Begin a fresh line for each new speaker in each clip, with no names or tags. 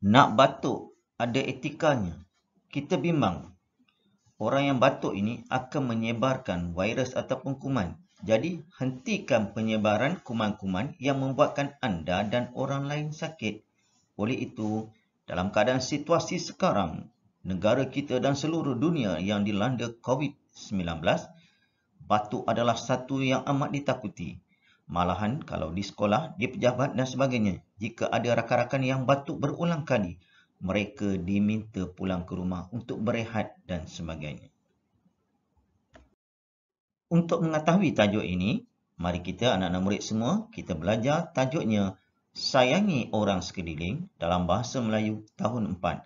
Nak batuk ada etikanya. Kita bimbang. Orang yang batuk ini akan menyebarkan virus ataupun kuman. Jadi, hentikan penyebaran kuman-kuman yang membuatkan anda dan orang lain sakit. Oleh itu, dalam keadaan situasi sekarang, negara kita dan seluruh dunia yang dilanda COVID-19, batuk adalah satu yang amat ditakuti. Malahan kalau di sekolah, di pejabat dan sebagainya, jika ada rakan-rakan yang batuk berulang kali, mereka diminta pulang ke rumah untuk berehat dan sebagainya. Untuk mengetahui tajuk ini, mari kita anak-anak murid semua, kita belajar tajuknya Sayangi Orang Sekeliling dalam bahasa Melayu tahun 4.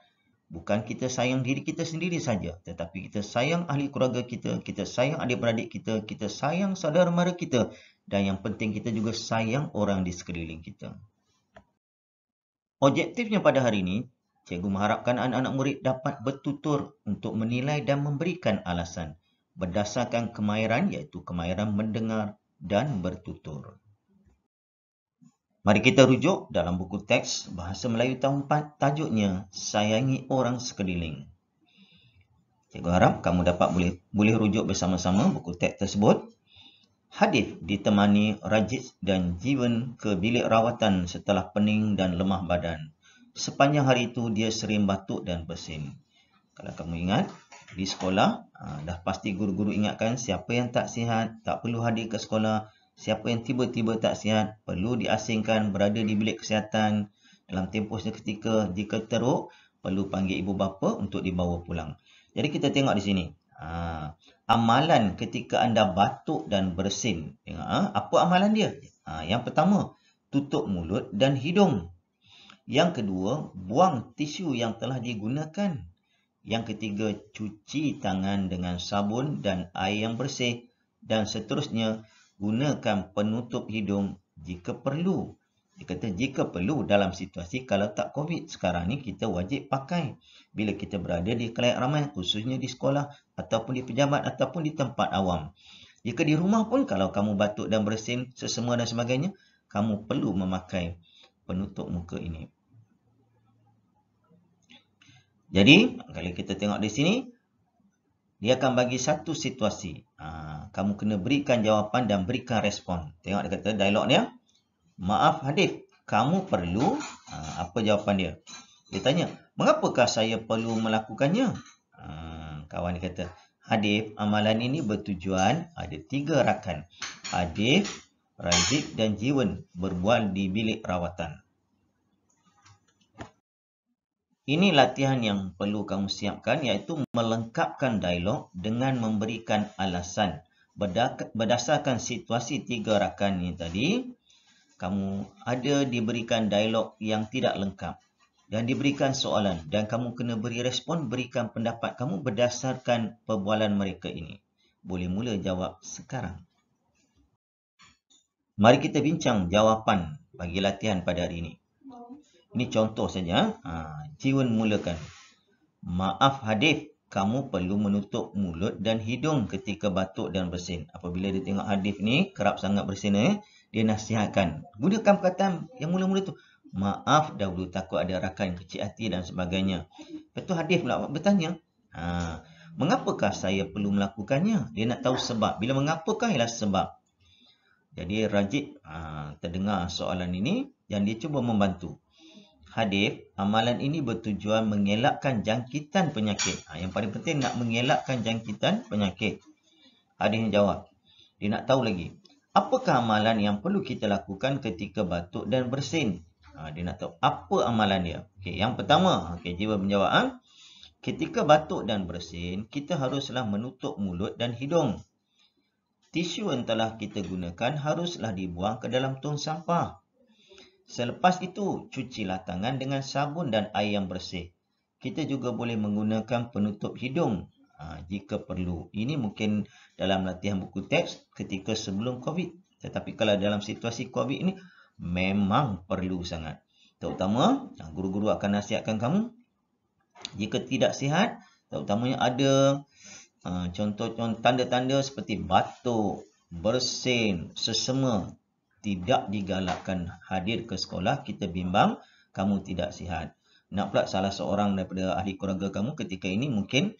Bukan kita sayang diri kita sendiri saja, tetapi kita sayang ahli keluarga kita, kita sayang adik-beradik kita, kita sayang saudara mara kita, dan yang penting kita juga sayang orang di sekeliling kita. Objektifnya pada hari ini, cikgu mengharapkan anak-anak murid dapat bertutur untuk menilai dan memberikan alasan berdasarkan kemahiran iaitu kemahiran mendengar dan bertutur. Mari kita rujuk dalam buku teks Bahasa Melayu tahun 4, tajuknya Sayangi Orang Sekeliling. Cikgu harap kamu dapat boleh rujuk bersama-sama buku teks tersebut. Hadif ditemani Rajid dan Jiwan ke bilik rawatan setelah pening dan lemah badan. Sepanjang hari itu dia sering batuk dan bersin. Kalau kamu ingat, di sekolah, dah pasti guru-guru ingatkan siapa yang tak sihat, tak perlu hadir ke sekolah. Siapa yang tiba-tiba tak sihat, perlu diasingkan berada di bilik kesihatan. Dalam tempoh seketika, jika teruk, perlu panggil ibu bapa untuk dibawa pulang. Jadi kita tengok di sini. Amalan ketika anda batuk dan bersin. Tengok, apa amalan dia? Yang pertama, tutup mulut dan hidung. Yang kedua, buang tisu yang telah digunakan. Yang ketiga, cuci tangan dengan sabun dan air yang bersih. Dan seterusnya, gunakan penutup hidung jika perlu. Dia kata jika perlu dalam situasi kalau tak COVID. Sekarang ni kita wajib pakai bila kita berada di khalayak ramai, khususnya di sekolah ataupun di pejabat ataupun di tempat awam. Jika di rumah pun kalau kamu batuk dan bersin, sesama dan sebagainya, kamu perlu memakai penutup muka ini. Jadi, kalau kita tengok di sini, dia akan bagi satu situasi. Kamu kena berikan jawapan dan berikan respon. Tengok dia kata dialog dia. Maaf Hadif, kamu perlu, apa jawapan dia? Dia tanya, mengapakah saya perlu melakukannya? Kawan dia kata, Hadif, amalan ini bertujuan ada 3 rakan. Hadif, Razik dan Jiwan berbual di bilik rawatan. Ini latihan yang perlu kamu siapkan iaitu melengkapkan dialog dengan memberikan alasan. Berdasarkan situasi 3 rakan ini tadi, kamu ada diberikan dialog yang tidak lengkap dan diberikan soalan dan kamu kena beri respon, berikan pendapat kamu berdasarkan perbualan mereka ini. Boleh mula jawab sekarang. Mari kita bincang jawapan bagi latihan pada hari ini. Ini contoh saja. Jiwan mulakan. Maaf Hadif, kamu perlu menutup mulut dan hidung ketika batuk dan bersin. Apabila dia tengok Hadif ni kerap sangat bersin, dia nasihatkan. Gunakan perkataan yang mula-mula tu. Maaf dahulu takut ada rakan kecil hati dan sebagainya. Lepas tu Hadif pula bertanya. Mengapakah saya perlu melakukannya? Dia nak tahu sebab. Bila mengapakah ialah sebab. Jadi Rajid terdengar soalan ini dan dia cuba membantu. Hadif, amalan ini bertujuan mengelakkan jangkitan penyakit. Yang paling penting nak mengelakkan jangkitan penyakit. Hadif jawab. Dia nak tahu lagi. Apakah amalan yang perlu kita lakukan ketika batuk dan bersin? Dia nak tahu apa amalan dia. Okey, yang pertama, Jiwa menjawab. Ketika batuk dan bersin, kita haruslah menutup mulut dan hidung. Tisu yang telah kita gunakan haruslah dibuang ke dalam tong sampah. Selepas itu, cucilah tangan dengan sabun dan air yang bersih. Kita juga boleh menggunakan penutup hidung jika perlu. Ini mungkin dalam latihan buku teks ketika sebelum COVID. Tetapi kalau dalam situasi COVID ini, memang perlu sangat. Terutama, guru-guru akan nasihatkan kamu. Jika tidak sihat, terutamanya ada contoh-contoh tanda-tanda seperti batuk, bersin, sesama, tidak digalakkan hadir ke sekolah. Kita bimbang kamu tidak sihat. Nak pula salah seorang daripada ahli keluarga kamu ketika ini mungkin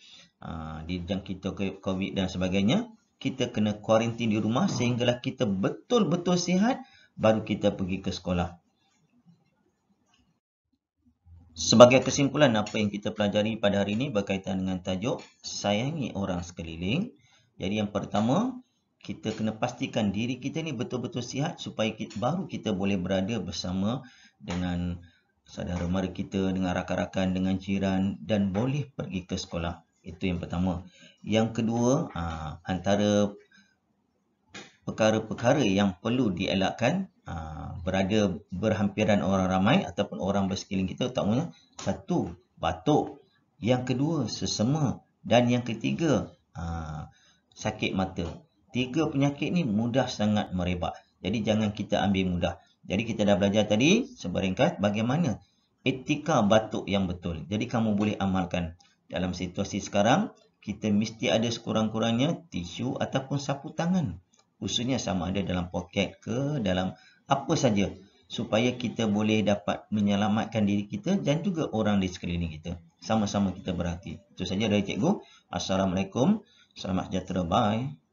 dijangkiti COVID dan sebagainya, kita kena kuarantin di rumah sehinggalah kita betul-betul sihat, baru kita pergi ke sekolah. Sebagai kesimpulan, apa yang kita pelajari pada hari ini berkaitan dengan tajuk sayangi orang sekeliling. Jadi yang pertama, kita kena pastikan diri kita ni betul-betul sihat supaya baru kita boleh berada bersama dengan saudara mara kita, dengan rakan-rakan, dengan jiran dan boleh pergi ke sekolah. Itu yang pertama. Yang kedua, antara perkara-perkara yang perlu dielakkan, berada berhampiran orang ramai ataupun orang bersekeliling kita, utamanya satu, batuk. Yang kedua, sesama. Dan yang ketiga, sakit mata. 3 penyakit ni mudah sangat merebak. Jadi jangan kita ambil mudah. Jadi kita dah belajar tadi seberingkat bagaimana etika batuk yang betul. Jadi kamu boleh amalkan. Dalam situasi sekarang, kita mesti ada sekurang-kurangnya tisu ataupun sapu tangan. Khususnya sama ada dalam poket ke dalam apa saja. Supaya kita boleh dapat menyelamatkan diri kita dan juga orang di sekeliling kita. Sama-sama kita berhati. Itu saja dari cikgu. Assalamualaikum. Selamat sejahtera. Bye.